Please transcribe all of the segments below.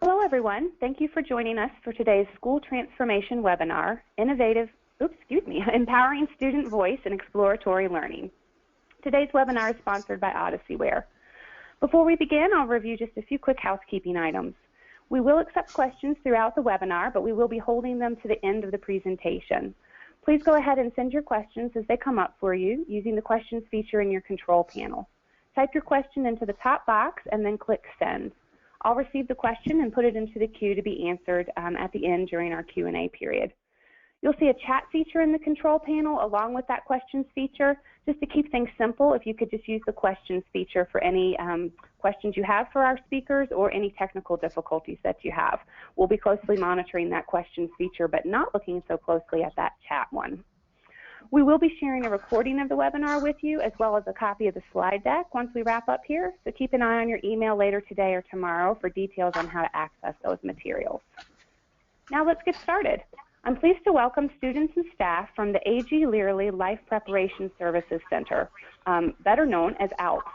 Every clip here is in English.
Hello, everyone. Thank you for joining us for today's School Transformation webinar, Empowering Student Voice in Exploratory Learning. Today's webinar is sponsored by Odysseyware. Before we begin, I'll review just a few quick housekeeping items. We will accept questions throughout the webinar, but we will be holding them to the end of the presentation. Please go ahead and send your questions as they come up for you using the questions feature in your control panel. Type your question into the top box and then click Send. I'll receive the question and put it into the queue to be answered at the end during our Q&A period. You'll see a chat feature in the control panel along with that questions feature. Just to keep things simple, if you could just use the questions feature for any questions you have for our speakers or any technical difficulties that you have. We'll be closely monitoring that questions feature, but not looking so closely at that chat one. We will be sharing a recording of the webinar with you as well as a copy of the slide deck once we wrap up here, so keep an eye on your email later today or tomorrow for details on how to access those materials. Now let's get started. I'm pleased to welcome students and staff from the Agee Lierly Life Preparation Services Center, better known as ALLPS,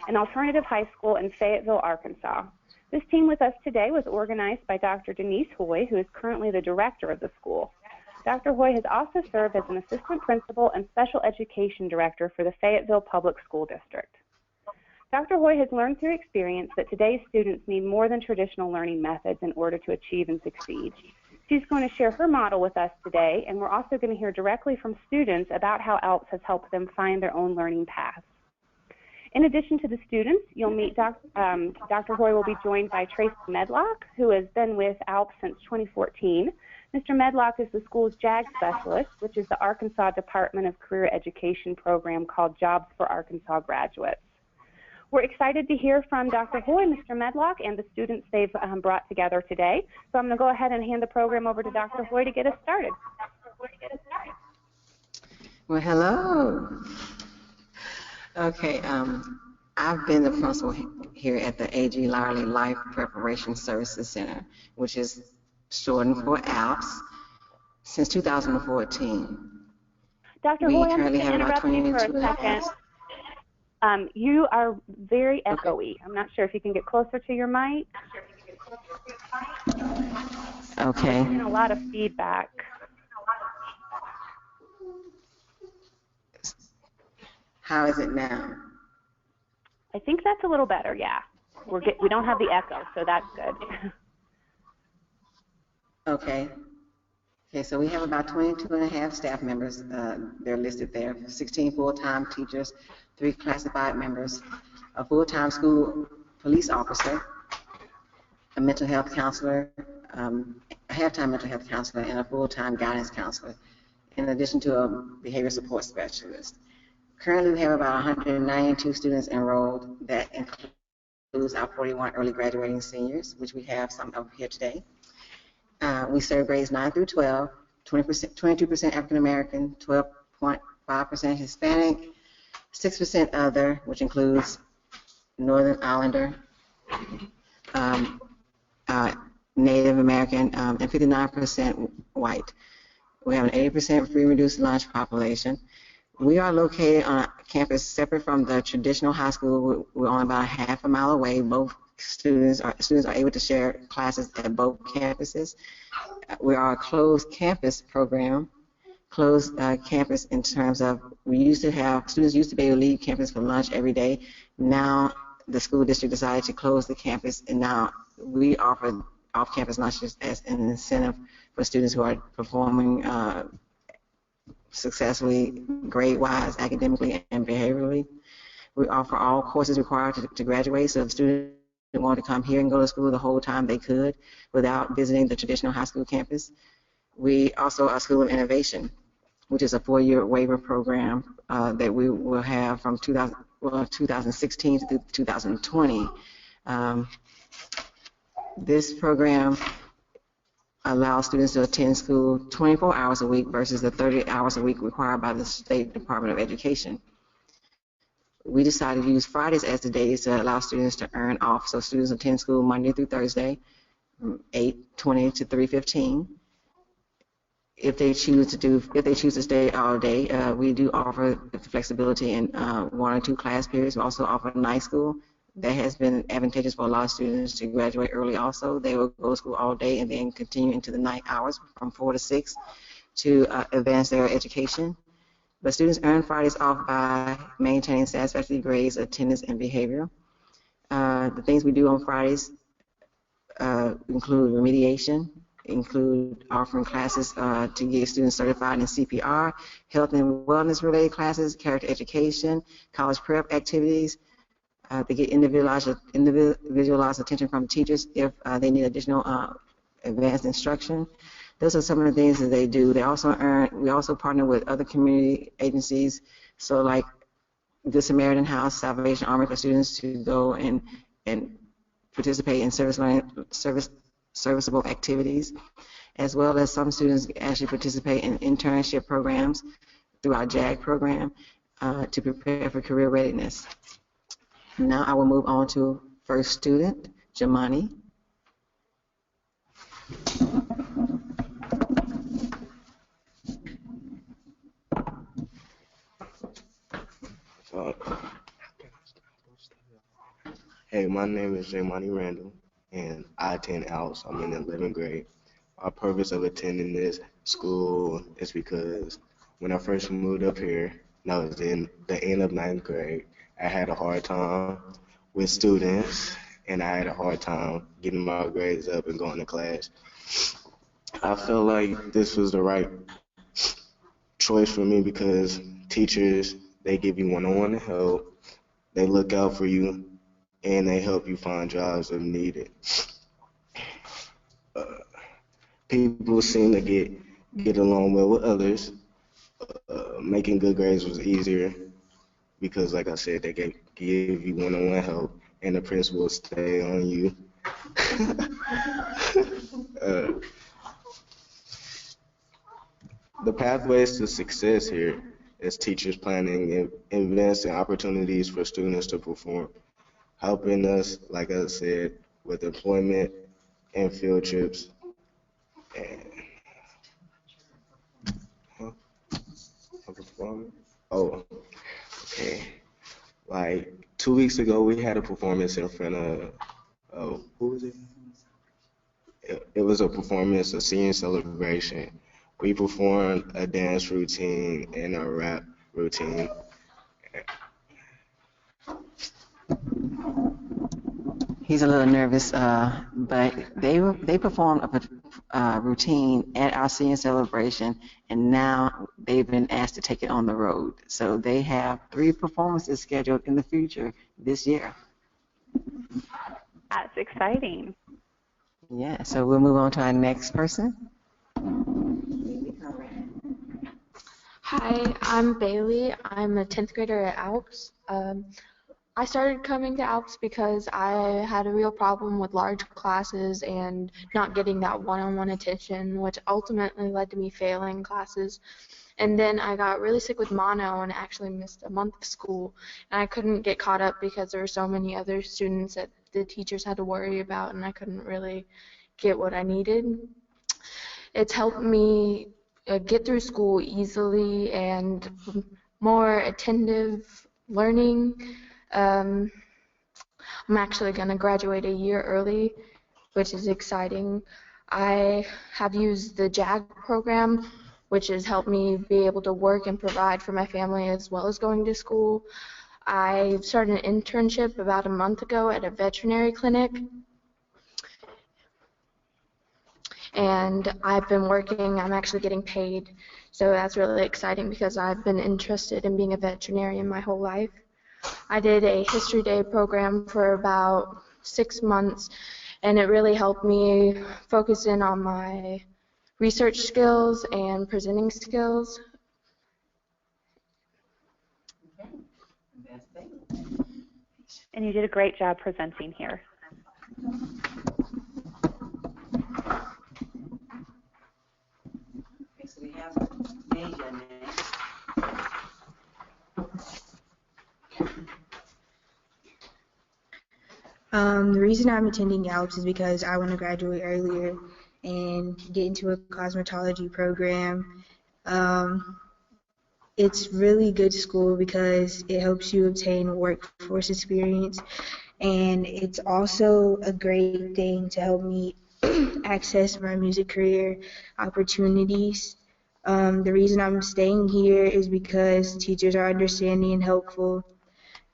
an alternative high school in Fayetteville, Arkansas. This team with us today was organized by Dr. Denise Hoy, who is currently the director of the school. Dr. Hoy has also served as an assistant principal and special education director for the Fayetteville Public School District. Dr. Hoy has learned through experience that today's students need more than traditional learning methods in order to achieve and succeed. She's going to share her model with us today, and we're also going to hear directly from students about how ALLPS has helped them find their own learning paths. In addition to the students, you'll meet Dr. Hoy will be joined by Tracy Medlock, who has been with ALLPS since 2014. Mr. Medlock is the school's JAG specialist, which is the Arkansas Department of Career Education program called Jobs for Arkansas Graduates. We're excited to hear from Dr. Hoy, Mr. Medlock, and the students they've brought together today. So I'm going to go ahead and hand the program over to Dr. Hoy to get us started. Well, hello. Okay, I've been the principal here at the Agee Lierly Life Preparation Services Center, which is shortened for ALLPS, since 2014. Dr. Hoy, I'm going to interrupt you for a second. You are very echoey. I'm not sure if you can get closer to your mic. Okay. I'm getting a lot of feedback. How is it now? I think that's a little better, yeah. We don't have the echo, so that's good. Okay. Okay, so we have about 22 and a half staff members. They're listed there. 16 full-time teachers, 3 classified members, a full-time school police officer, a mental health counselor, a half-time mental health counselor, and a full-time guidance counselor, in addition to a behavior support specialist. Currently, we have about 192 students enrolled. That includes our 41 early graduating seniors, which we have some of here today. We serve grades 9 through 12, 22% African American, 12.5% Hispanic, 6% other, which includes Northern Islander, Native American, and 59% white. We have an 80% free reduced lunch population. We are located on a campus separate from the traditional high school. We're only about a half a mile away. Both students are able to share classes at both campuses. We are a closed campus program. Closed campus in terms of students used to be able to leave campus for lunch every day. Now the school district decided to close the campus, and now we offer off-campus lunches as an incentive for students who are performing successfully, grade-wise, academically, and behaviorally. We offer all courses required to graduate, so if students want to come here and go to school the whole time they could without visiting the traditional high school campus. We also are a school of innovation, which is a 4-year waiver program that we will have from 2016 to 2020. This program allows students to attend school 24 hours a week versus the 30 hours a week required by the State Department of Education. We decided to use Fridays as the days to allow students to earn off. So students attend school Monday through Thursday from 8:20 to 3:15. If they choose to stay all day, we do offer flexibility in 1 or 2 class periods. We also offer night school that has been advantageous for a lot of students to graduate early also. They will go to school all day and then continue into the night hours from 4 to 6 to advance their education. But students earn Fridays off by maintaining satisfactory grades, attendance, and behavior. The things we do on Fridays include remediation, include offering classes to get students certified in CPR, health and wellness related classes, character education, college prep activities, to get individualized attention from teachers if they need additional advanced instruction. Those are some of the things that they do. We also partner with other community agencies, so like Good Samaritan House, Salvation Army, for students to go and participate in serviceable activities, as well as some students actually participate in internship programs through our JAG program to prepare for career readiness. Now I will move on to first student, Jamani. Hey, my name is Jamani Randall, and I attend ALLPS. I'm in the 11th grade. Our purpose of attending this school is because when I first moved up here, and I was in the end of 9th grade, I had a hard time with students, and I had a hard time getting my grades up and going to class. I felt like this was the right choice for me because teachers, they give you one-on-one help, they look out for you, and they help you find jobs if needed. People seem to get along well with others. Making good grades was easier because, like I said, they give you one-on-one help, and the principal stay on you. The pathways to success here is teachers planning events and opportunities for students to perform, helping us, like I said, with employment and field trips. And oh, okay. Like 2 weeks ago, we had a performance in front of who was it? It was a performance, a senior celebration. We performed a dance routine and a rap routine. He's a little nervous, but they performed a routine at our senior celebration, and now they've been asked to take it on the road. So they have 3 performances scheduled in the future this year. That's exciting. Yeah, so we'll move on to our next person. Hi, I'm Bailey. I'm a 10th grader at ALLPS. I started coming to ALLPS because I had a real problem with large classes and not getting that one-on-one attention, which ultimately led to me failing classes. And then I got really sick with mono and actually missed a month of school. And I couldn't get caught up because there were so many other students that the teachers had to worry about, and I couldn't really get what I needed. It's helped me get through school easily and more attentive learning. I'm actually going to graduate a year early, which is exciting. I have used the JAG program, which has helped me be able to work and provide for my family as well as going to school. I started an internship about a month ago at a veterinary clinic. And I've been working, I'm actually getting paid, so that's really exciting because I've been interested in being a veterinarian my whole life. I did a History Day program for about 6 months, and it really helped me focus in on my research skills and presenting skills. And you did a great job presenting here. So we have Major next. The reason I'm attending ALLPS is because I want to graduate earlier and get into a cosmetology program. It's really good school because it helps you obtain workforce experience, And it's also a great thing to help me access my music career opportunities. The reason I'm staying here is because teachers are understanding and helpful.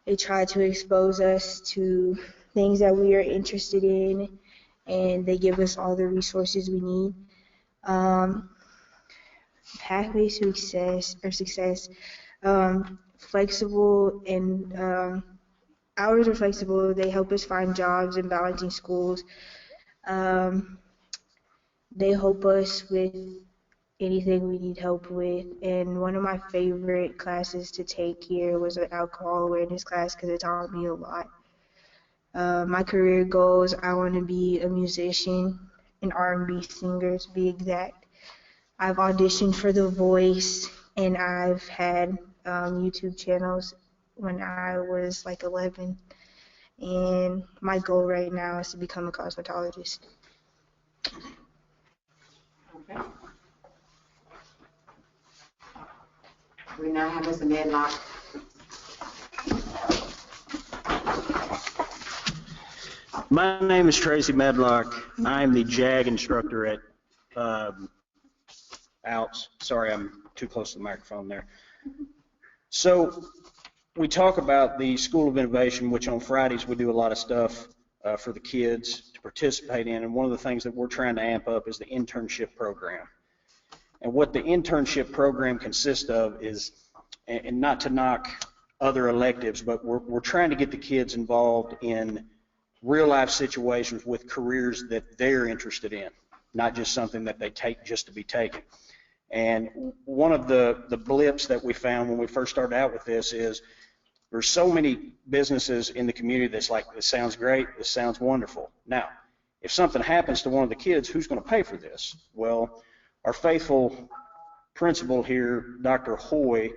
They try to expose us to things that we are interested in, and they give us all the resources we need. Pathways to success, flexible and hours are flexible. They help us find jobs and balancing schools. They help us with anything we need help with. And one of my favorite classes to take here was an alcohol awareness class because it taught me a lot. My career goals, I want to be a musician, an R&B singer to be exact. I've auditioned for The Voice, and I've had YouTube channels when I was like 11. And my goal right now is to become a cosmetologist. Okay. We now have Mr. Medlock. My name is Tracy Medlock. I'm the JAG instructor at ALLPS. Sorry, I'm too close to the microphone there. So we talk about the School of Innovation, which on Fridays we do a lot of stuff for the kids to participate in. And one of the things that we're trying to amp up is the internship program. And what the internship program consists of is, and not to knock other electives, but we're trying to get the kids involved in real life situations with careers that they're interested in, not just something that they take just to be taken. And one of the blips that we found when we first started out with this is there's so many businesses in the community that's like, this sounds great, this sounds wonderful. Now, if something happens to one of the kids, who's going to pay for this? Well, our faithful principal here, Dr. Hoy,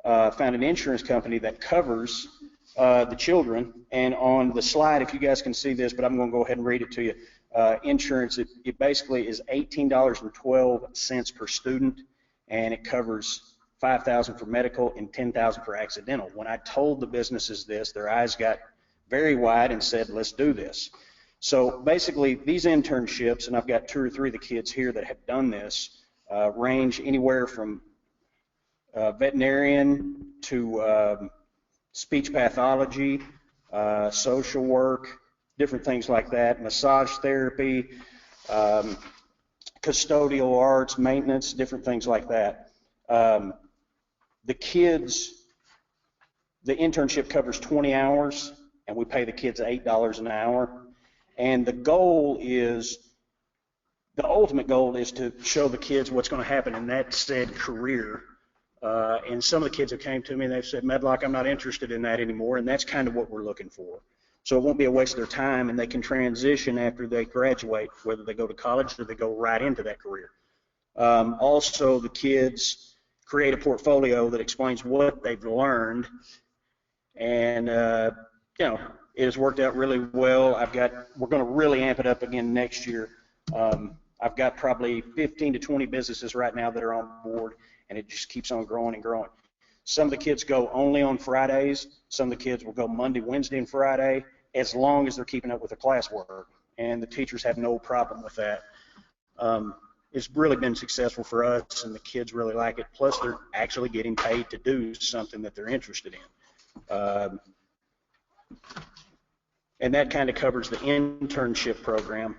found an insurance company that covers the children, and on the slide, if you guys can see this, but I'm going to go ahead and read it to you. Insurance, it basically is $18.12 per student, and it covers $5,000 for medical and $10,000 for accidental. When I told the businesses this, their eyes got very wide and said, let's do this. So basically, these internships, and I've got 2 or 3 of the kids here that have done this, range anywhere from veterinarian to speech pathology, social work, different things like that, massage therapy, custodial arts, maintenance, different things like that. The kids, the internship covers 20 hours, and we pay the kids $8 an hour. And the goal is, the ultimate goal is to show the kids what's going to happen in that said career. And some of the kids have came to me and they've said, Medlock, I'm not interested in that anymore, and that's kind of what we're looking for. So it won't be a waste of their time, and they can transition after they graduate, whether they go to college or they go right into that career. Also, the kids create a portfolio that explains what they've learned, and you know, it has worked out really well. We're going to really amp it up again next year. I've got probably 15 to 20 businesses right now that are on board, and it just keeps on growing and growing. Some of the kids go only on Fridays. Some of the kids will go Monday, Wednesday, and Friday, as long as they're keeping up with their classwork, and the teachers have no problem with that. It's really been successful for us, and the kids really like it. Plus, they're actually getting paid to do something that they're interested in. And that kind of covers the internship program.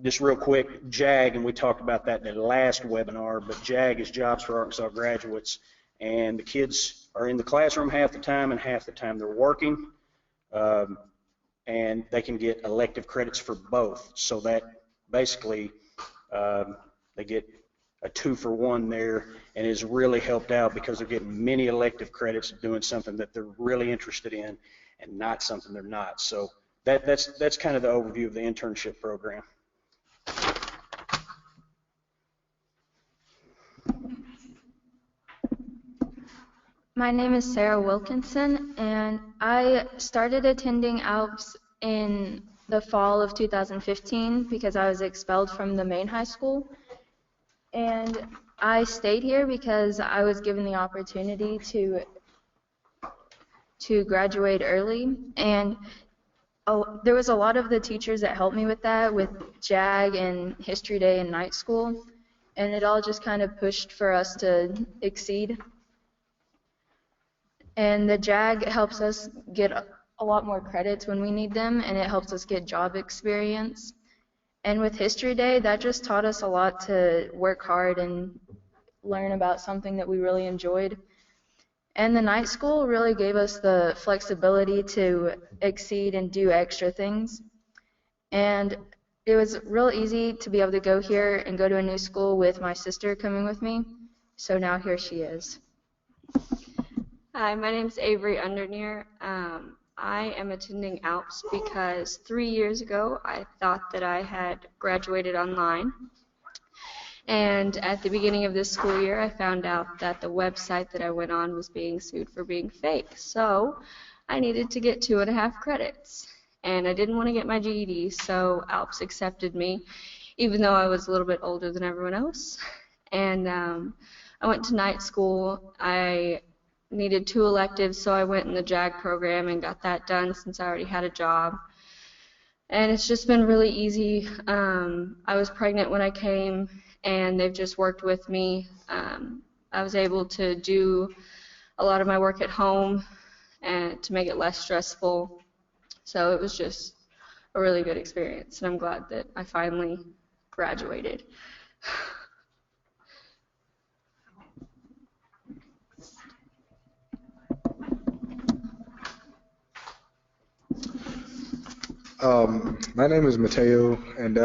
Just real quick, JAG, and we talked about that in the last webinar, but JAG is Jobs for Arkansas Graduates, and the kids are in the classroom half the time, and half the time they're working, and they can get elective credits for both. So that basically they get a 2-for-1 there, and it's really helped out because they're getting many elective credits doing something that they're really interested in and not something they're not. So that's kind of the overview of the internship program. My name is Sarah Wilkinson, and I started attending ALLPS in the fall of 2015 because I was expelled from the main high school. And I stayed here because I was given the opportunity to graduate early. And there was a lot of the teachers that helped me with that, with JAG and History Day and night school, and it all just kind of pushed for us to exceed. And the JAG helps us get a lot more credits when we need them, and it helps us get job experience. And with History Day, that just taught us a lot to work hard and learn about something that we really enjoyed. And the night school really gave us the flexibility to exceed and do extra things. And it was real easy to be able to go here and go to a new school with my sister coming with me. So now here she is. Hi, my name is Avery Undernear. I am attending ALLPS because 3 years ago I thought that I had graduated online. And at the beginning of this school year, I found out that the website that I went on was being sued for being fake. So I needed to get 2.5 credits. And I didn't want to get my GED, so ALLPS accepted me, even though I was a little bit older than everyone else. And I went to night school. I needed 2 electives, so I went in the JAG program and got that done since I already had a job. And it's just been really easy. I was pregnant when I came, and they've just worked with me. I was able to do a lot of my work at home and to make it less stressful. So it was just a really good experience, and I'm glad that I finally graduated. My name is Mateo, and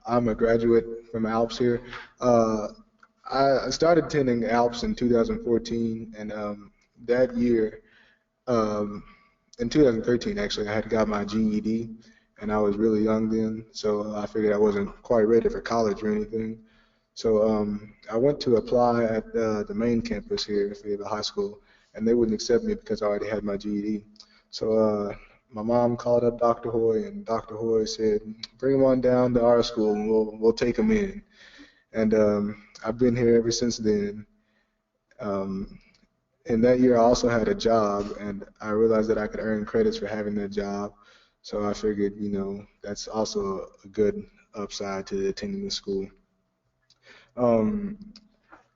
I'm a graduate from ALLPS here. I started attending ALLPS in 2014, and that year, in 2013 actually, I had got my GED, and I was really young then, so I figured I wasn't quite ready for college or anything. So I went to apply at the main campus here at the high school, and they wouldn't accept me because I already had my GED. So my mom called up Dr. Hoy, and Dr. Hoy said, "Bring him on down to our school, and we'll take him in." And I've been here ever since then. And that year I also had a job, and I realized that I could earn credits for having that job. So I figured, that's also a good upside to attending the school.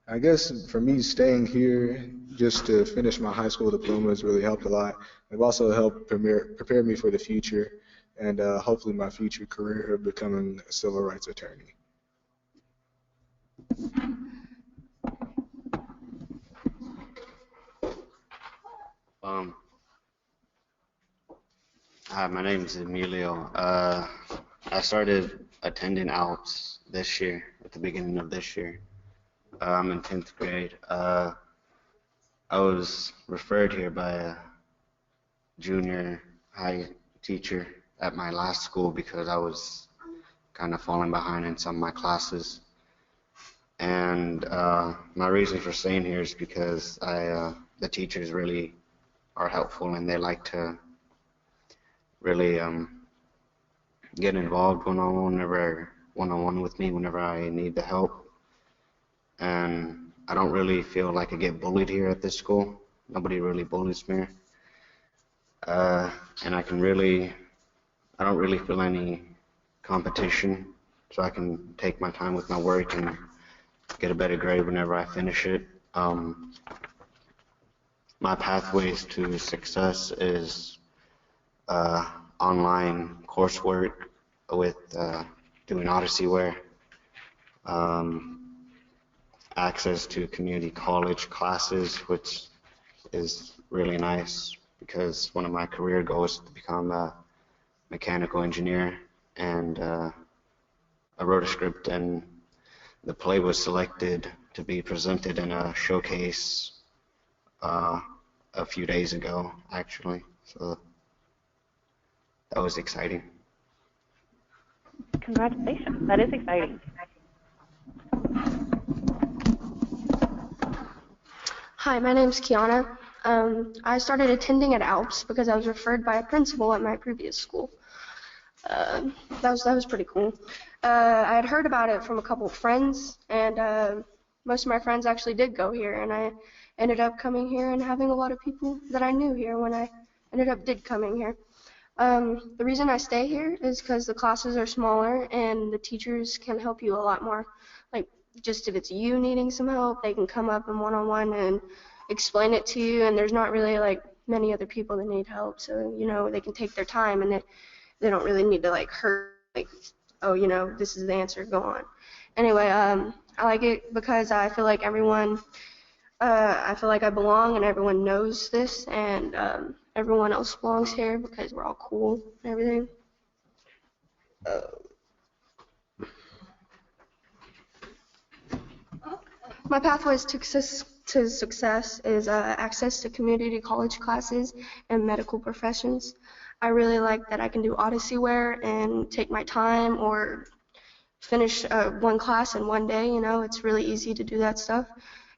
I guess for me, staying here just to finish my high school diploma has really helped a lot. They've also helped prepare me for the future and hopefully my future career of becoming a civil rights attorney. Hi, my name is Emilio. I started attending ALLPS this year, at the beginning of this year. I'm in 10th grade. I was referred here by a junior high teacher at my last school because I was kind of falling behind in some of my classes. And my reason for staying here is because the teachers really are helpful, and they like to really get involved one-on-one with me whenever I need the help. And I don't really feel like I get bullied here at this school. Nobody really bullies me. And I don't really feel any competition, so I can take my time with my work and get a better grade whenever I finish it. My pathways to success is online coursework with doing Odysseyware, access to community college classes, which is really nice because one of my career goals is to become a mechanical engineer. And I wrote a script, and the play was selected to be presented in a showcase a few days ago, actually. So that was exciting. Congratulations. That is exciting. Hi, my name's Kiana. I started attending at ALLPS because I was referred by a principal at my previous school. That was pretty cool. I had heard about it from a couple of friends, and most of my friends actually did go here, and I ended up coming here and having a lot of people that I knew here when I did coming here. The reason I stay here is because the classes are smaller and the teachers can help you a lot more. Like, just if it's you needing some help, they can come up in one-on-one and explain it to you, and there's not really like many other people that need help, so they can take their time, and they don't really need to like hurt, like, oh, this is the answer, go on. Anyway, I like it because I feel like I feel like I belong and everyone knows this, and everyone else belongs here because we're all cool and everything. My pathways to success is access to community college classes and medical professions. I really like that I can do Odyssey wear and take my time or finish one class in one day. It's really easy to do that stuff.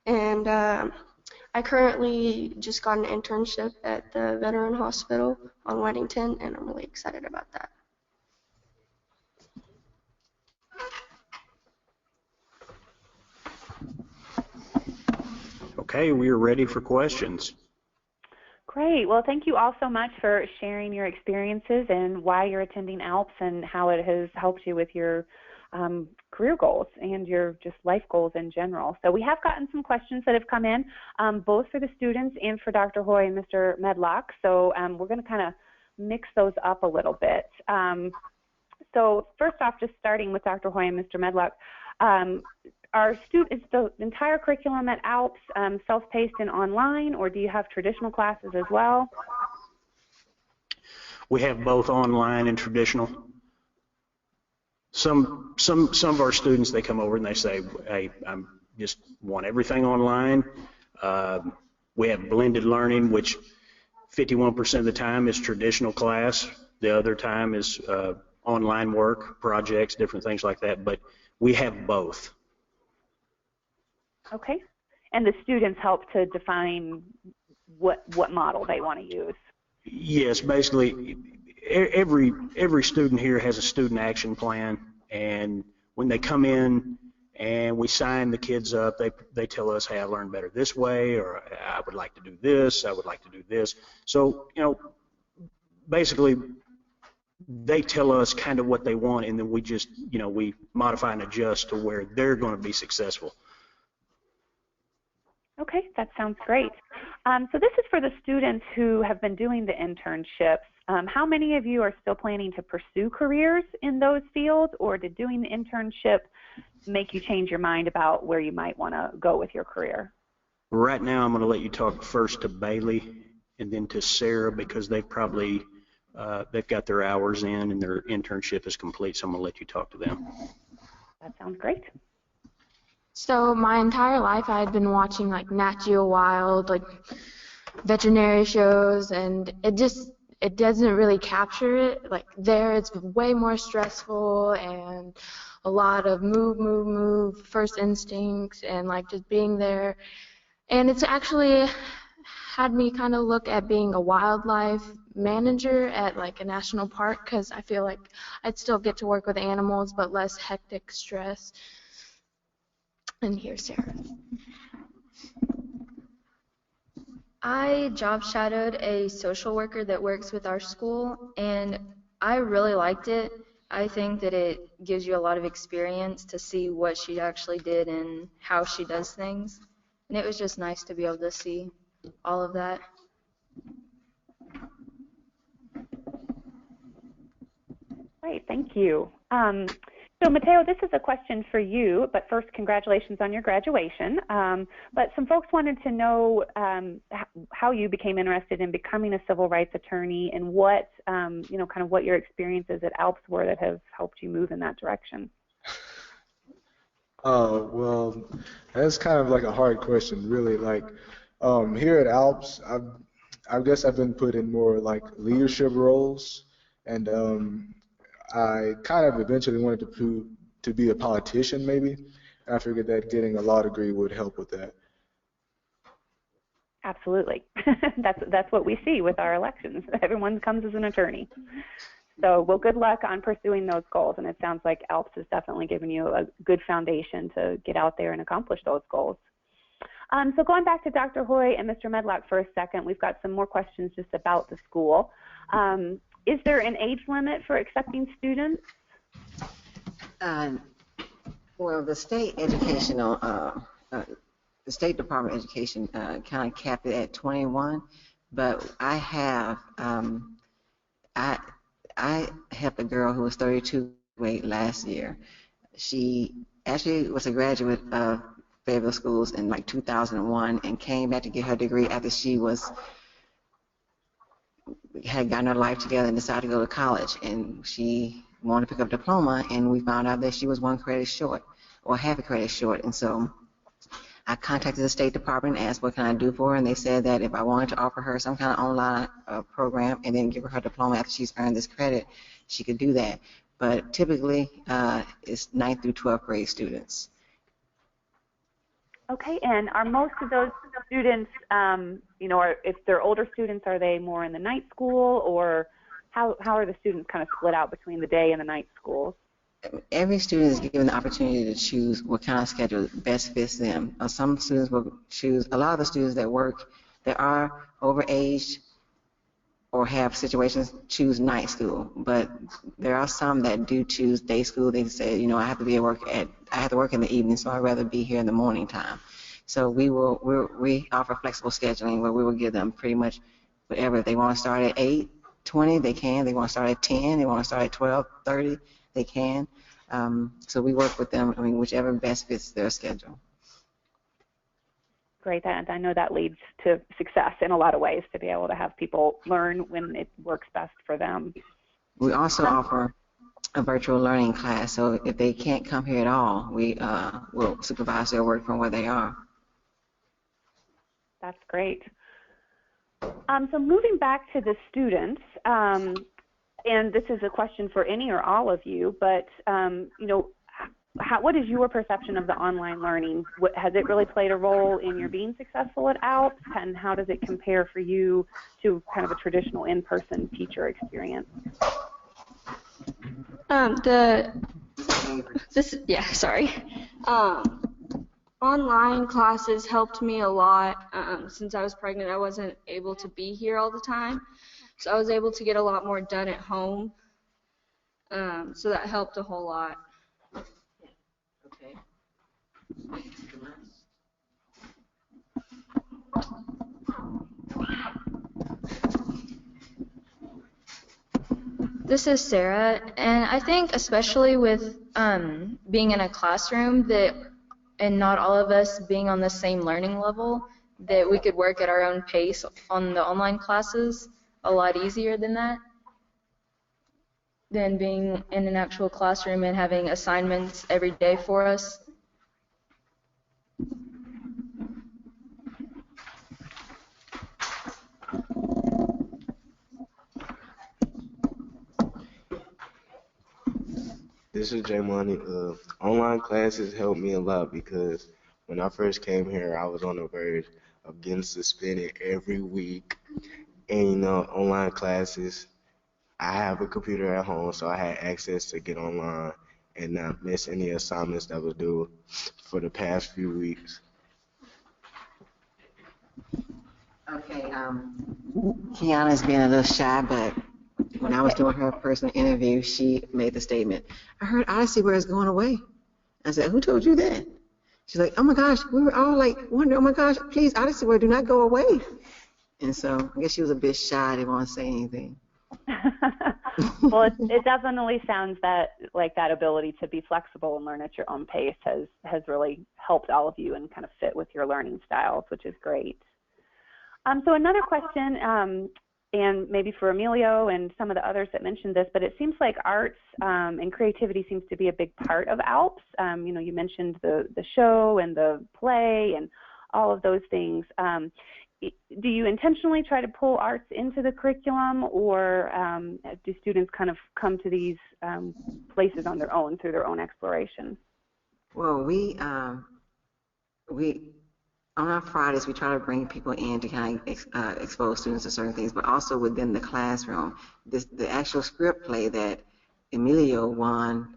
And I currently just got an internship at the Veteran Hospital on Weddington, and I'm really excited about that. Okay, we are ready for questions. Great. Well, thank you all so much for sharing your experiences and why you're attending ALLPS and how it has helped you with your career goals and your just life goals in general. So we have gotten some questions that have come in, both for the students and for Dr. Hoy and Mr. Medlock. So we're going to kind of mix those up a little bit. So first off, just starting with Dr. Hoy and Mr. Medlock, is the entire curriculum at ALLPS self-paced and online, or do you have traditional classes as well? We have both online and traditional. Some of our students, they come over and they say, hey, I just want everything online. We have blended learning, which 51% of the time is traditional class. The other time is online work, projects, different things like that. But we have both. Okay. And the students help to define what model they want to use. Yes, basically every student here has a student action plan, and when they come in and we sign the kids up, they tell us, hey, I learned better this way, or I would like to do this, I would like to do this. So, basically they tell us kind of what they want, and then we just, we modify and adjust to where they're going to be successful. Okay, that sounds great. So this is for the students who have been doing the internships. How many of you are still planning to pursue careers in those fields, or did doing the internship make you change your mind about where you might want to go with your career? Right now, I'm going to let you talk first to Bailey and then to Sarah, because they've probably they've got their hours in and their internship is complete, so I'm going to let you talk to them. That sounds great. So my entire life I had been watching like Nat Geo Wild, like veterinary shows, and it doesn't really capture it. Like there it's way more stressful and a lot of move, first instincts, and like just being there. And it's actually had me kind of look at being a wildlife manager at like a national park, because I feel like I'd still get to work with animals but less hectic stress. And here's Sarah. I job shadowed a social worker that works with our school, and I really liked it. I think that it gives you a lot of experience to see what she actually did and how she does things. And it was just nice to be able to see all of that. Great, thank you. So Mateo, this is a question for you, but first, congratulations on your graduation. But some folks wanted to know how you became interested in becoming a civil rights attorney, and what, kind of what your experiences at ALLPS were that have helped you move in that direction. Well, that's kind of like a hard question, really. Like here at ALLPS, I guess I've been put in more like leadership roles, and I kind of eventually wanted to be a politician, maybe. And I figured that getting a law degree would help with that. Absolutely. That's what we see with our elections. Everyone comes as an attorney. So, well, good luck on pursuing those goals. And it sounds like ALLPS has definitely given you a good foundation to get out there and accomplish those goals. So going back to Dr. Hoy and Mr. Medlock for a second, we've got some more questions just about the school. Is there an age limit for accepting students? Well, the state educational, the State Department of Education kind of capped it at 21, but I helped a girl who was 32 weight last year. She actually was a graduate of Fayetteville Schools in like 2001 and came back to get her degree after she had gotten her life together and decided to go to college. And she wanted to pick up a diploma, and we found out that she was 1 credit short, or half a credit short. And so I contacted the State Department and asked what can I do for her, and they said that if I wanted to offer her some kind of online program and then give her diploma after she's earned this credit, she could do that. But typically, it's 9th through 12th grade students. Okay, and are most of those students, or if they're older students, are they more in the night school, or how are the students kind of split out between the day and the night schools? Every student is given the opportunity to choose what kind of schedule best fits them. Some students will choose, a lot of the students that work that are overaged or have situations choose night school, but there are some that do choose day school. They say, I have to work in the evening, so I'd rather be here in the morning time. So we offer flexible scheduling where we will give them pretty much whatever. If they want to start at 8:20, they can. They want to start at 10. They want to start at 12:30, they can. So we work with them, whichever best fits their schedule. Great, and I know that leads to success in a lot of ways, to be able to have people learn when it works best for them. We also offer a virtual learning class, so if they can't come here at all, we will supervise their work from where they are. That's great. So moving back to the students, and this is a question for any or all of you, but what is your perception of the online learning? Has it really played a role in your being successful at ALLPS, and how does it compare for you to kind of a traditional in-person teacher experience? Online classes helped me a lot. Since I was pregnant, I wasn't able to be here all the time, so I was able to get a lot more done at home. So that helped a whole lot. Okay. This is Sarah, and I think especially with being in a classroom and not all of us being on the same learning level, that we could work at our own pace on the online classes a lot easier than being in an actual classroom and having assignments every day for us. This is Jay Money. Online classes helped me a lot because when I first came here, I was on the verge of getting suspended every week. And online classes, I have a computer at home, so I had access to get online and not miss any assignments that was due for the past few weeks. Okay, Kiana's being a little shy, but when I was doing her personal interview, she made the statement, I heard Odyssey Ware is going away. I said, who told you that? She's like, oh my gosh, we were all like wondering, oh my gosh, please, Odyssey Ware, do not go away. And so I guess she was a bit shy, didn't want to say anything. Well, it definitely sounds like that ability to be flexible and learn at your own pace has really helped all of you and kind of fit with your learning styles, which is great. So another question, and maybe for Emilio and some of the others that mentioned this, but it seems like arts and creativity seems to be a big part of ALLPS. You mentioned the show and the play and all of those things. Do you intentionally try to pull arts into the curriculum, or do students kind of come to these places on their own through their own exploration? Well, we on our Fridays, we try to bring people in to kind of expose students to certain things, but also within the classroom. The actual script play that Emilio won,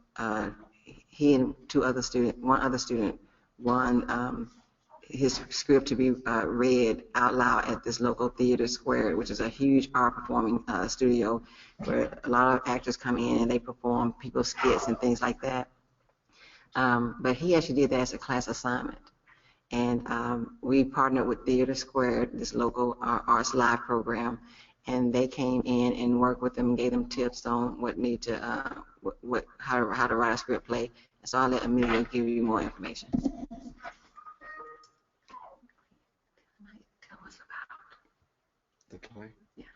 he and one other student won his script to be read out loud at this local theater square, which is a huge art performing studio where a lot of actors come in and they perform people's skits and things like that. But he actually did that as a class assignment. And we partnered with Theater Square, this local Arts Live program, and they came in and worked with them and gave them tips on what need to, how to write a script play. So I'll let Amelia give you more information. The play? Yeah.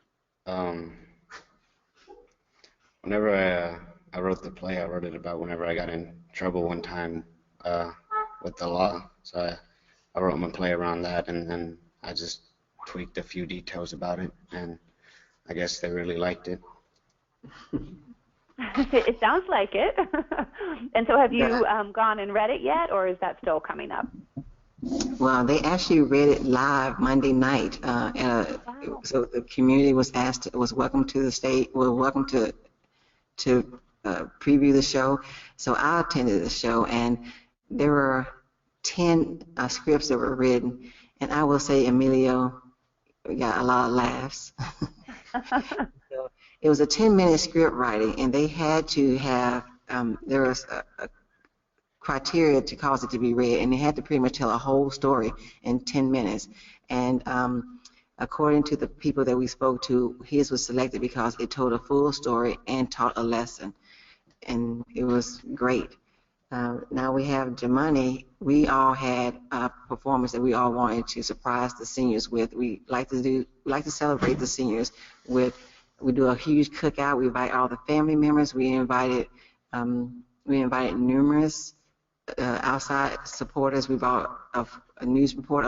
Whenever I wrote the play, I wrote it about whenever I got in trouble one time with the law. So I wrote my play around that, and then I just tweaked a few details about it, and I guess they really liked it. It sounds like it. And so have you gone and read it yet, or is that still coming up? Well, they actually read it live Monday night. Wow. So the community was welcome to the state, welcome to preview the show. So I attended the show, and there were 10 scripts that were written, and I will say, Emilio, we got a lot of laughs. So it was a 10-minute script writing, and they had to have, there was a criteria to cause it to be read, and they had to pretty much tell a whole story in 10 minutes. And according to the people that we spoke to, his was selected because it told a full story and taught a lesson, and it was great. Now we have Jamani. We all had a performance that we all wanted to surprise the seniors with. We like to celebrate the seniors with. We do a huge cookout. We invite all the family members. We invited numerous outside supporters. We brought a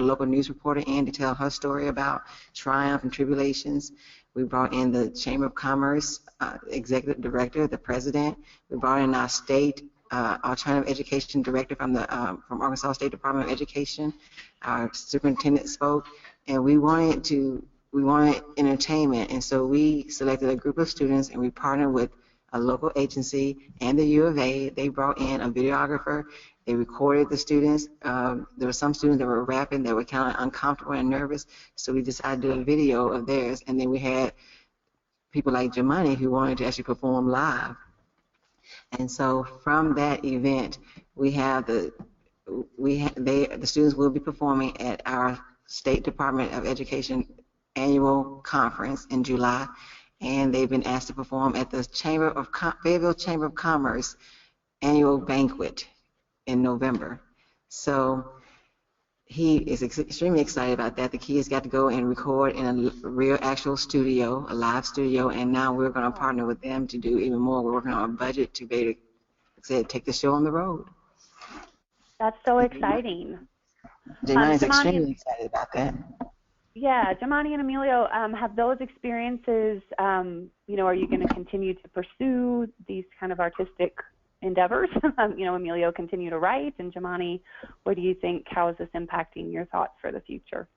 local news reporter in to tell her story about triumph and tribulations. We brought in the Chamber of Commerce executive director, the president. We brought in our state alternative education director from Arkansas State Department of Education. Our superintendent spoke, and we wanted entertainment, and so we selected a group of students, and we partnered with a local agency and the U of A. They brought in a videographer. They recorded the students. There were some students that were rapping that were kind of uncomfortable and nervous, so we decided to do a video of theirs, and then we had people like Jamani who wanted to actually perform live. And so from that event, the students will be performing at our State Department of Education annual conference in July, and they've been asked to perform at the Fayetteville Chamber of Commerce annual banquet in November. So he is extremely excited about that. The kids got to go and record in a real actual studio, a live studio, and now we're going to partner with them to do even more. We're working on a budget to be able to take the show on the road. That's so exciting. Jamani is extremely excited about that. Yeah, Jamani and Emilio, have those experiences, are you going to continue to pursue these kind of artistic endeavors? Emilio continue to write, and Jamani, what do you think, how is this impacting your thoughts for the future?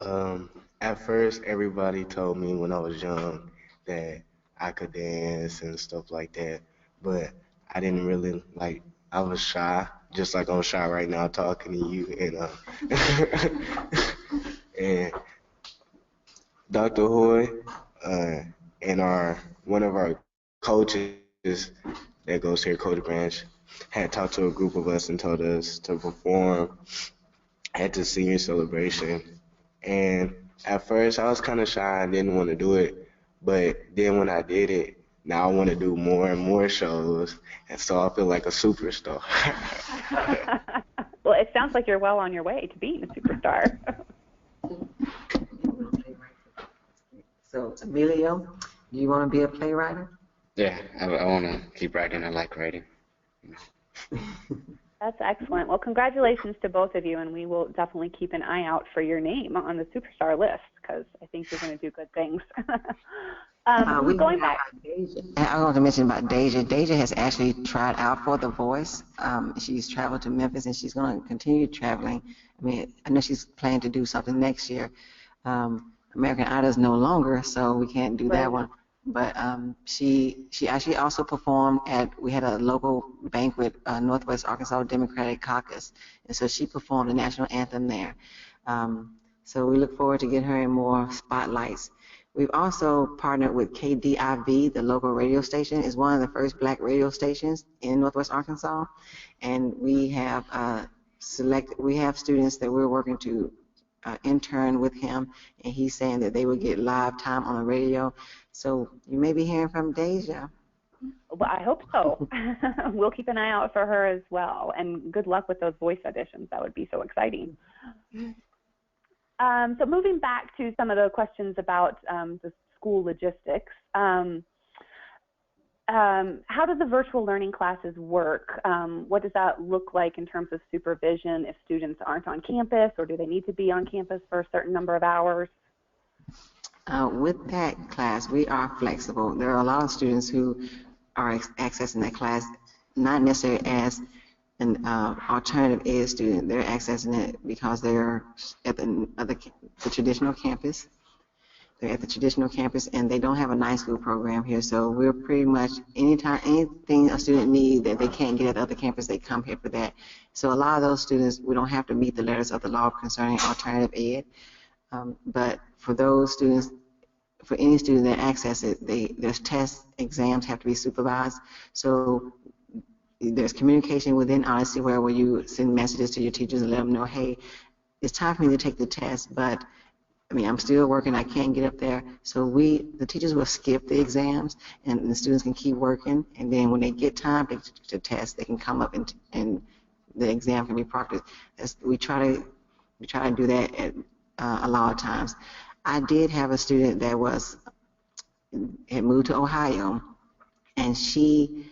At first, everybody told me when I was young that I could dance and stuff like that, but I didn't really, I was shy, just like I'm shy right now talking to you, and Dr. Hoy and one of our coaches that goes here, Coach Branch, had talked to a group of us and told us to perform at the senior celebration. And at first I was kind of shy and didn't want to do it, but then when I did it, now I want to do more and more shows, and so I feel like a superstar. Well, it sounds like you're well on your way to being a superstar. So, Emilio, do you want to be a playwright? Yeah, I want to keep writing. I like writing. That's excellent. Well, congratulations to both of you, and we will definitely keep an eye out for your name on the superstar list, because I think you're going to do good things. Going back. I want to mention about Deja. Deja has actually tried out for The Voice. She's traveled to Memphis, and she's going to continue traveling. I know she's planning to do something next year. American Idol is no longer, so we can't do that one. But she actually also performed we had a local banquet, Northwest Arkansas Democratic Caucus, and so she performed the national anthem there. So we look forward to getting her in more spotlights. We've also partnered with KDIV, the local radio station. It's one of the first black radio stations in Northwest Arkansas, and we have students that we're working to intern with him, and he's saying that they will get live time on the radio. So you may be hearing from Deja. Well, I hope so. We'll keep an eye out for her as well, and good luck with those voice auditions. That would be so exciting. So moving back to some of the questions about the school logistics, how do the virtual learning classes work? What does that look like in terms of supervision if students aren't on campus, or do they need to be on campus for a certain number of hours? With that class, we are flexible. There are a lot of students who are accessing that class not necessarily as an alternative ed student. They're accessing it because they're at the traditional campus. They're at the traditional campus, and they don't have a night school program here. So we're pretty much anything a student needs that they can't get at the other campus, they come here for that. So a lot of those students, we don't have to meet the letters of the law concerning alternative ed. But for those students, for any student that access it, there's tests, exams have to be supervised. So there's communication within Odyssey where you send messages to your teachers and let them know, hey, it's time for me to take the test, but I'm still working, I can't get up there. So the teachers will skip the exams, and the students can keep working, and then when they get time to test, they can come up and the exam can be proctored. We try to do that at a lot of times. I did have a student that had moved to Ohio, and she,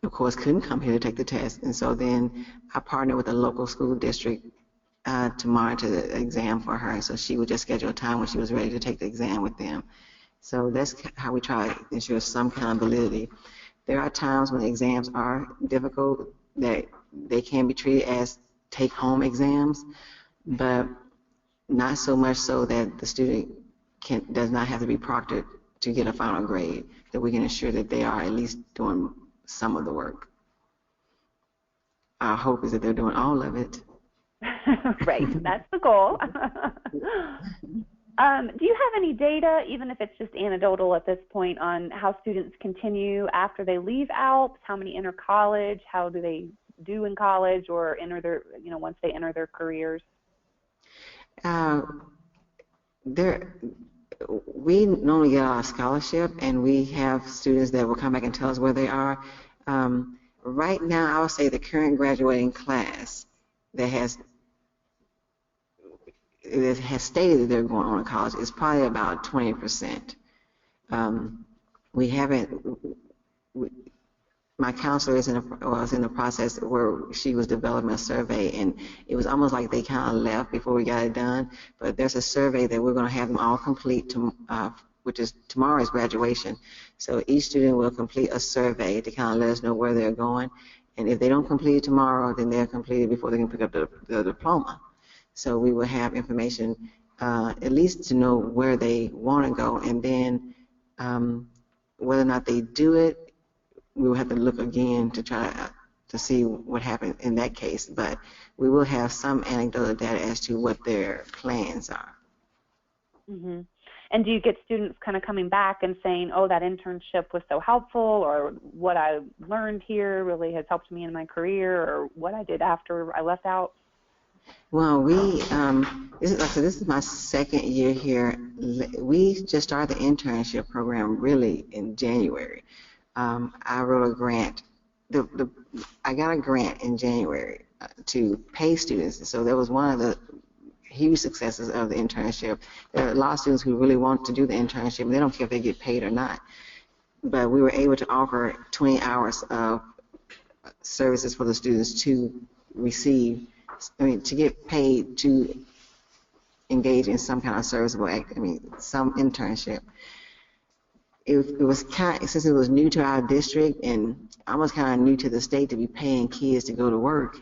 of course, couldn't come here to take the test, and so then I partnered with a local school district to monitor the exam for her, so she would just schedule a time when she was ready to take the exam with them. So that's how we try to ensure some kind of validity. There are times when exams are difficult that they can be treated as take-home exams, but not so much so that the student does not have to be proctored to get a final grade, that we can ensure that they are at least doing some of the work. Our hope is that they're doing all of it. Right, that's the goal. Do you have any data, even if it's just anecdotal at this point, on how students continue after they leave ALLPS? How many enter college? How do they do in college, or enter their, once they enter their careers? We normally get our scholarship, and we have students that will come back and tell us where they are. Right now, I would say the current graduating class that has stated that they're going on to college is probably about 20%. We haven't. My counselor was in the process where she was developing a survey, and it was almost like they kind of left before we got it done. But there's a survey that we're going to have them all complete, which is tomorrow's graduation. So each student will complete a survey to kind of let us know where they're going. And if they don't complete it tomorrow, then they're completed before they can pick up the diploma. So we will have information at least to know where they want to go, and then whether or not they do it, we will have to look again to try to see what happened in that case. But we will have some anecdotal data as to what their plans are. Mm-hmm. And do you get students kind of coming back and saying, oh, that internship was so helpful, or what I learned here really has helped me in my career, or what I did after I left out? Well, this is my second year here. We just started the internship program really in January. I wrote a grant. I got a grant in January to pay students. So that was one of the huge successes of the internship. There are a lot of students who really want to do the internship, and they don't care if they get paid or not. But we were able to offer 20 hours of services for the students to receive, to get paid to engage in some kind of serviceable some internship. It was since it was new to our district and almost kind of new to the state to be paying kids to go to work,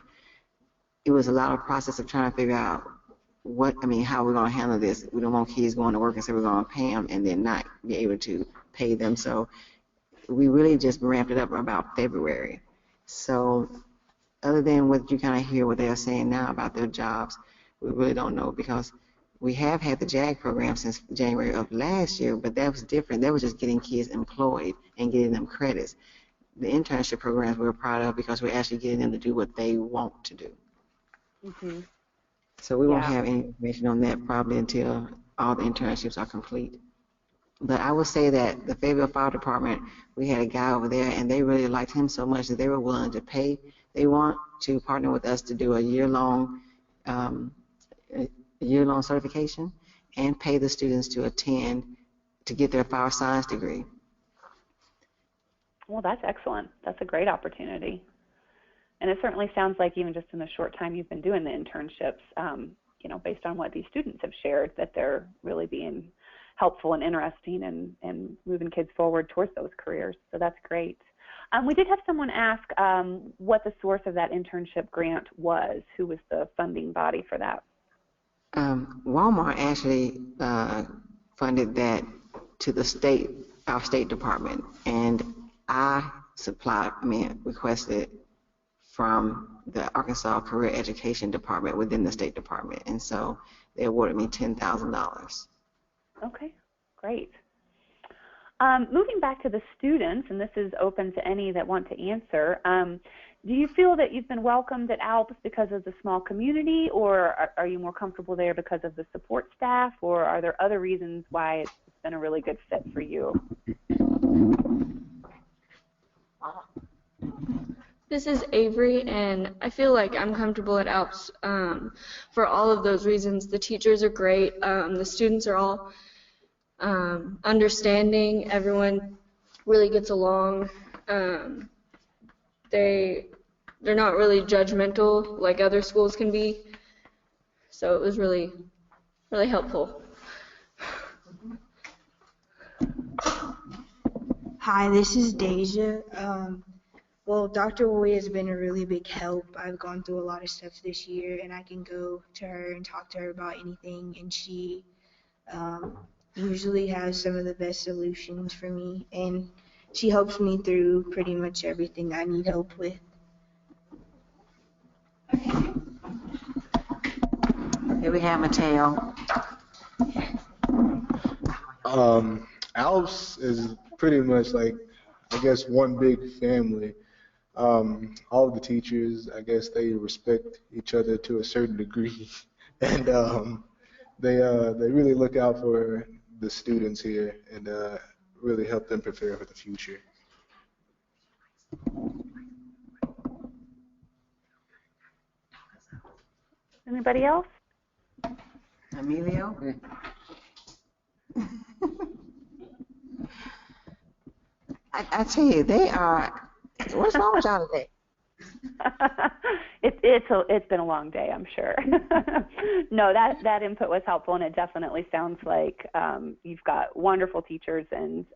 it was a lot of process of trying to figure out how we're going to handle this. We don't want kids going to work and say we're going to pay them and then not be able to pay them. So we really just ramped it up about February. So other than what you kind of hear what they're saying now about their jobs, we really don't know, because we have had the JAG program since January of last year, but that was different. That was just getting kids employed and getting them credits. The internship programs we're proud of because we're actually getting them to do what they want to do. Mm-hmm. So we won't have any information on that probably until all the internships are complete. But I will say that the Fayetteville Fire Department, we had a guy over there, and they really liked him so much that they were willing to pay. They want to partner with us to do a year-long certification and pay the students to attend to get their fire science degree. Well, that's excellent. That's a great opportunity. And it certainly sounds like even just in the short time you've been doing the internships, based on what these students have shared, that they're really being helpful and interesting and moving kids forward towards those careers. So that's great. We did have someone ask what the source of that internship grant was. Who was the funding body for that? Walmart actually funded that to the state, our state department, and I requested from the Arkansas Career Education Department within the State Department, and so they awarded me $10,000. Okay, great. Moving back to the students, and this is open to any that want to answer, do you feel that you've been welcomed at ALLPS because of the small community, or are you more comfortable there because of the support staff, or are there other reasons why it's been a really good fit for you? This is Avery, and I feel like I'm comfortable at ALLPS for all of those reasons. The teachers are great. The students are all understanding. Everyone really gets along. They're not really judgmental like other schools can be. So it was really, really helpful. Hi, this is Deja. Well, Dr. Hoy has been a really big help. I've gone through a lot of stuff this year, and I can go to her and talk to her about anything, and she usually has some of the best solutions for me, and she helps me through pretty much everything I need help with. Here we have Mateo. ALLPS is pretty much like, I guess, one big family. All of the teachers, I guess, they respect each other to a certain degree, and they really look out for the students here and really help them prepare for the future. Anybody else? Emilio? I tell you, they are. What's wrong with y'all today? It's been a long day, I'm sure. No, that input was helpful, and it definitely sounds like you've got wonderful teachers and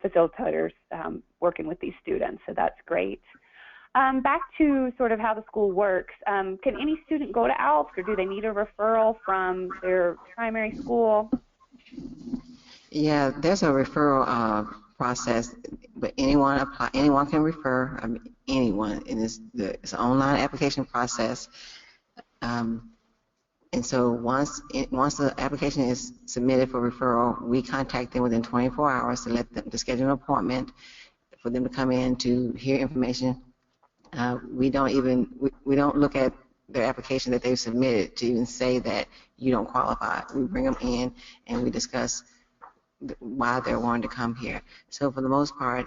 facilitators working with these students, so that's great. Back to sort of how the school works, can any student go to ALLPS, or do they need a referral from their primary school? Yeah, there's a referral process, but anyone can refer. Anyone, and it's an online application process. And so once the application is submitted for referral, we contact them within 24 hours to schedule an appointment for them to come in to hear information. We don't look at their application that they've submitted to even say that you don't qualify. We bring them in and we discuss why they're wanting to come here. So for the most part,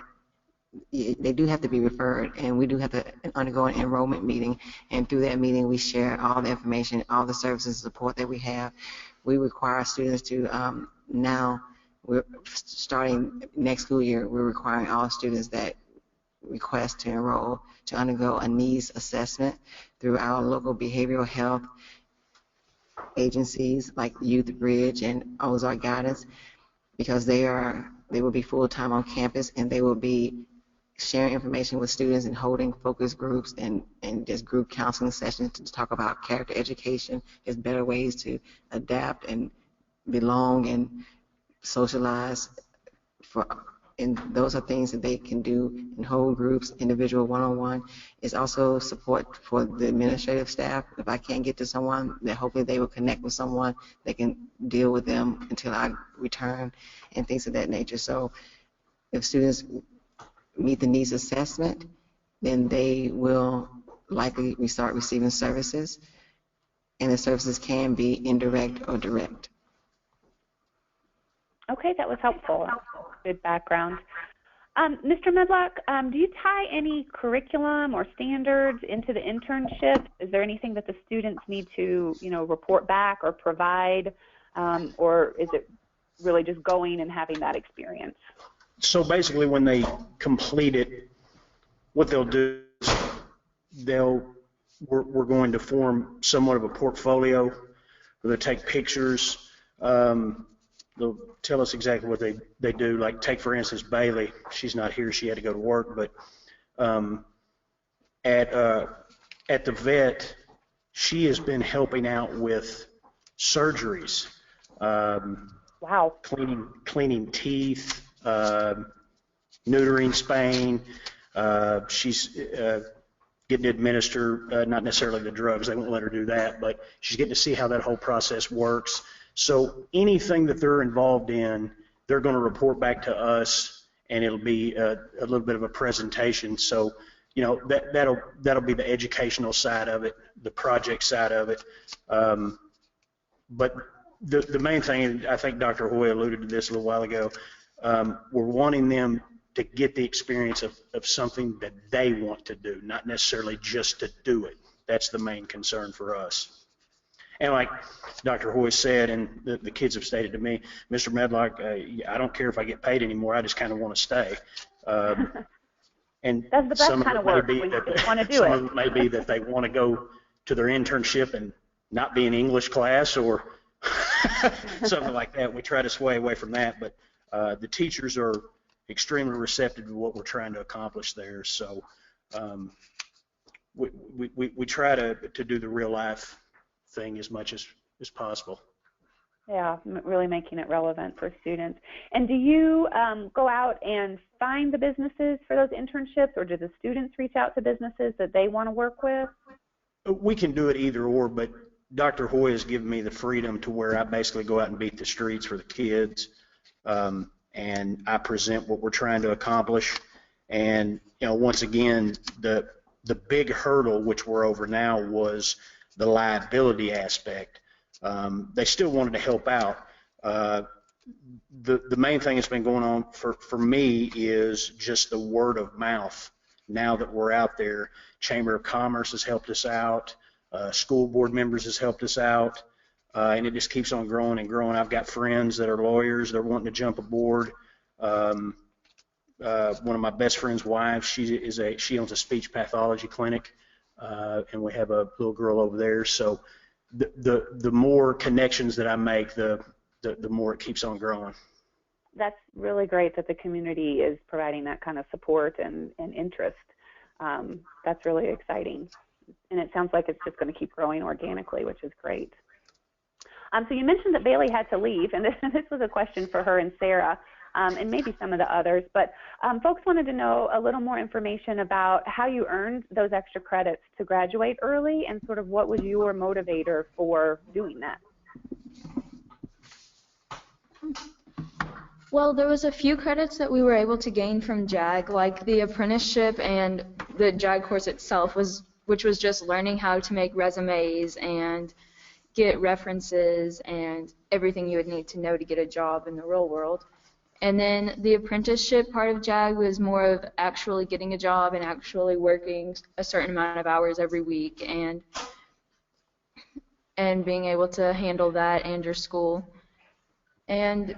they do have to be referred, and we do have to undergo an enrollment meeting, and through that meeting we share all the information, all the services and support that we have. We require students to now, we're starting next school year, we're requiring all students that request to enroll to undergo a needs assessment through our local behavioral health agencies like Youth Bridge and Ozark Guidance, because they will be full-time on campus, and they will be sharing information with students and holding focus groups and just group counseling sessions to talk about character education. There's better ways to adapt and belong and socialize and those are things that they can do in whole groups, individual one-on-one. It's also support for the administrative staff. If I can't get to someone, then hopefully they will connect with someone that can deal with them until I return and things of that nature. So if students meet the needs assessment, then they will likely start receiving services, and the services can be indirect or direct. Okay, that was helpful. Good background. Mr. Medlock, do you tie any curriculum or standards into the internship? Is there anything that the students need to, report back or provide, or is it really just going and having that experience? So basically, when they complete it, what they'll do is we're going to form somewhat of a portfolio where they'll take pictures. They'll tell us exactly what they do. Like, take, for instance, Bailey. She's not here. She had to go to work. But at the vet, she has been helping out with surgeries. Wow. Cleaning teeth, neutering, spaying. She's getting to administer, not necessarily the drugs. They won't let her do that. But she's getting to see how that whole process works. So anything that they're involved in, they're going to report back to us, and it'll be a little bit of a presentation. So, that'll be the educational side of it, the project side of it. But the main thing, I think Dr. Hoy alluded to this a little while ago, we're wanting them to get the experience of something that they want to do, not necessarily just to do it. That's the main concern for us. And like Dr. Hoy said, and the kids have stated to me, Mr. Medlock, I don't care if I get paid anymore. I just kind of want to stay. And that's the best kind of work when you just want to do it. Some of it may be that they want to go to their internship and not be in English class or something like that. We try to sway away from that, but the teachers are extremely receptive to what we're trying to accomplish there. So we try to do the real life thing as much as possible. Yeah, really making it relevant for students. And do you go out and find the businesses for those internships, or do the students reach out to businesses that they want to work with? We can do it either or, but Dr. Hoy has given me the freedom to where I basically go out and beat the streets for the kids, and I present what we're trying to accomplish. And once again, the big hurdle which we're over now was the liability aspect. They still wanted to help out. The main thing that's been going on for me is just the word of mouth. Now that we're out there, Chamber of Commerce has helped us out, school board members has helped us out, and it just keeps on growing and growing. I've got friends that are lawyers. They're wanting to jump aboard. One of my best friend's wives, she owns a speech pathology clinic. And we have a little girl over there. So the more connections that I make, the more it keeps on growing. That's really great that the community is providing that kind of support and interest. That's really exciting. And it sounds like it's just going to keep growing organically, which is great. So you mentioned that Bailey had to leave, and this was a question for her and Sarah. And maybe some of the others, but folks wanted to know a little more information about how you earned those extra credits to graduate early, and sort of what was your motivator for doing that? Well, there was a few credits that we were able to gain from JAG, like the apprenticeship and the JAG course itself, which was just learning how to make resumes and get references and everything you would need to know to get a job in the real world. And then the apprenticeship part of JAG was more of actually getting a job and actually working a certain amount of hours every week and being able to handle that and your school. And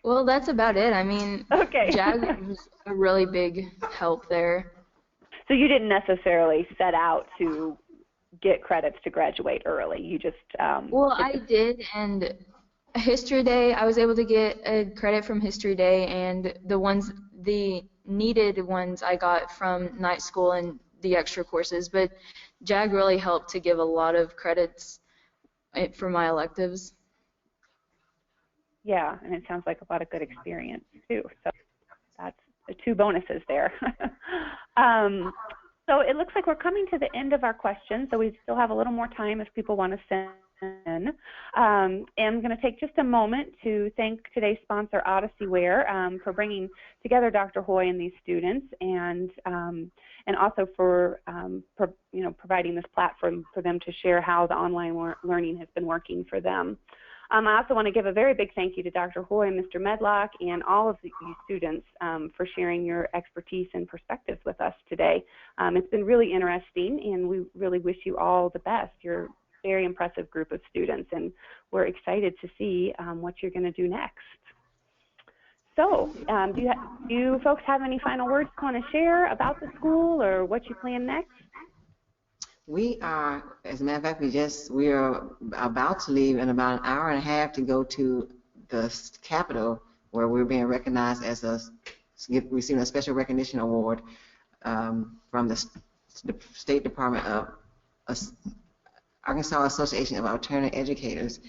well, that's about it. I mean, okay. JAG was a really big help there. So you didn't necessarily set out to get credits to graduate early. You just well, I did, and History Day, I was able to get a credit from History Day, and the needed ones I got from night school and the extra courses, but JAG really helped to give a lot of credits for my electives. Yeah, and it sounds like a lot of good experience too. So that's the 2 bonuses there. So it looks like we're coming to the end of our questions, so we still have a little more time if people want to send in. And I'm going to take just a moment to thank today's sponsor, Odysseyware, for bringing together Dr. Hoy and these students, and also for providing this platform for them to share how the online learning has been working for them. I also want to give a very big thank you to Dr. Hoy and Mr. Medlock and all of you students for sharing your expertise and perspectives with us today. It's been really interesting, and we really wish you all the best. You're a very impressive group of students, and we're excited to see what you're going to do next. So do you folks have any final words you want to share about the school or what you plan next? We are, as a matter of fact, we are about to leave in about an hour and a half to go to the Capitol, where we're being recognized as receiving a special recognition award from the State Department of Arkansas Association of Alternative Educators.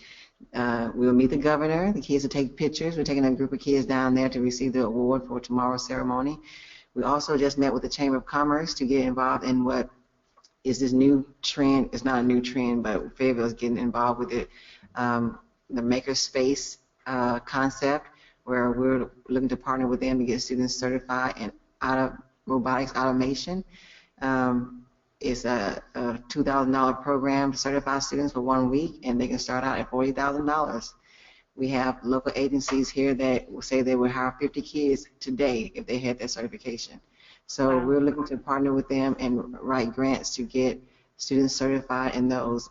We'll meet the governor. The kids will take pictures. We're taking a group of kids down there to receive the award for tomorrow's ceremony. We also just met with the Chamber of Commerce to get involved in what is this new trend. It's not a new trend, but Fayetteville is getting involved with it. The makerspace concept, where we're looking to partner with them to get students certified in robotics automation. It's a $2,000 program to certify students for 1 week, and they can start out at $40,000. We have local agencies here that will say they would hire 50 kids today if they had that certification. So we're looking to partner with them and write grants to get students certified in those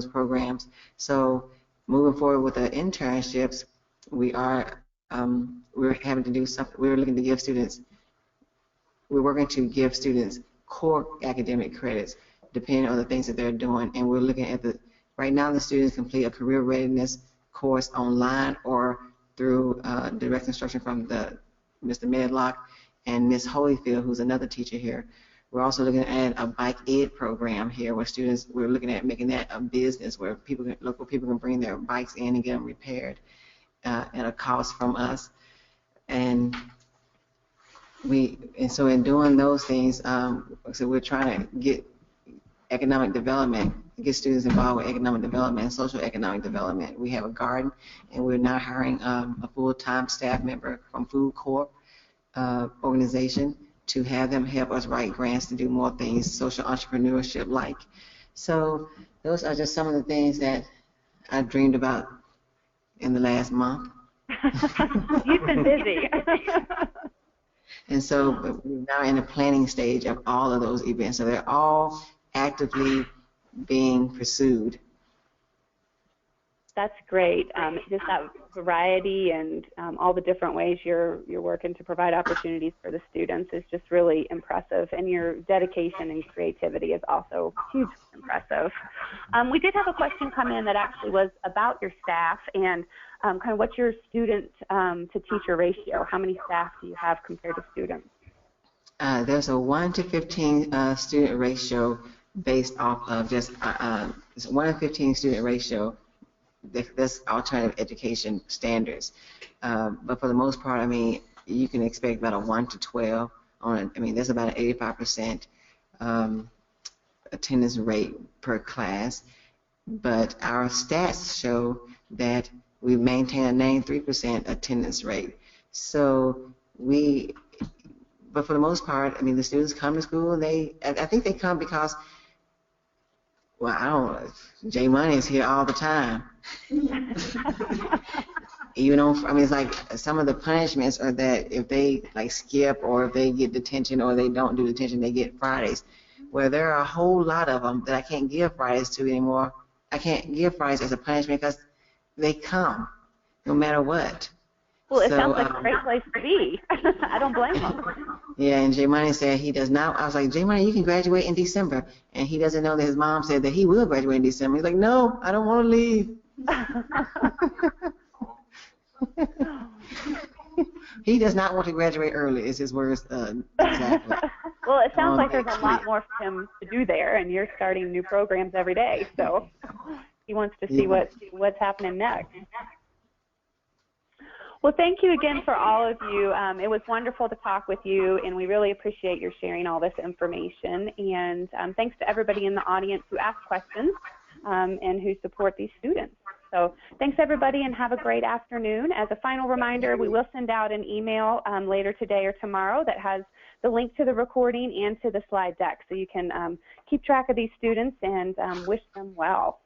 programs. So moving forward with the internships, we're having to do something. We're looking to give students. We're working to give students core academic credits depending on the things that they're doing, and we're looking at right now the students complete a career readiness course online or through direct instruction from Mr. Medlock and Ms. Holyfield, who's another teacher here. We're also looking at a bike ed program here where we're looking at making that a business where local people can bring their bikes in and get them repaired at a cost from us. And so in doing those things, so we're trying to get economic development, get students involved with economic development and social economic development. We have a garden, and we're now hiring a full-time staff member from Food Corp organization to have them help us write grants to do more things, social entrepreneurship like. So those are just some of the things that I dreamed about in the last month. You've been busy. And so we're now in the planning stage of all of those events. So they're all actively being pursued. That's great. Just that variety and all the different ways you're working to provide opportunities for the students is just really impressive, and your dedication and creativity is also hugely impressive. We did have a question come in that actually was about your staff and kind of what's your student to teacher ratio? How many staff do you have compared to students? There's a 1 to 15 student ratio based off of just it's 1 to 15 student ratio. That's alternative education standards. But for the most part, I mean, you can expect about a 1 to 12 on. I mean, there's about an 85% attendance rate per class. But our stats show that we maintain a 93% attendance rate. So but for the most part, I mean, the students come to school. I think they come because, well, I don't know. J Money is here all the time. You know, I mean, it's like some of the punishments are that if they like skip or if they get detention or they don't do detention, they get Fridays. Well, there are a whole lot of them that I can't give Fridays to anymore. I can't give Fridays as a punishment because they come no matter what. Well, it sounds like a great place to be. I don't blame them. Yeah, and J Money said he does not. I was like, J Money, you can graduate in December, and he doesn't know that his mom said that he will graduate in December. He's like, no, I don't want to leave. He does not want to graduate early, is his words exactly. Well, it sounds like there's a lot more for him to do there, and you're starting new programs every day, so he wants to see what's happening next. Well, thank you again for all of you. It was wonderful to talk with you, and we really appreciate your sharing all this information. And thanks to everybody in the audience who asked questions and who support these students. So thanks, everybody, and have a great afternoon. As a final reminder, we will send out an email later today or tomorrow that has the link to the recording and to the slide deck, so you can keep track of these students and wish them well.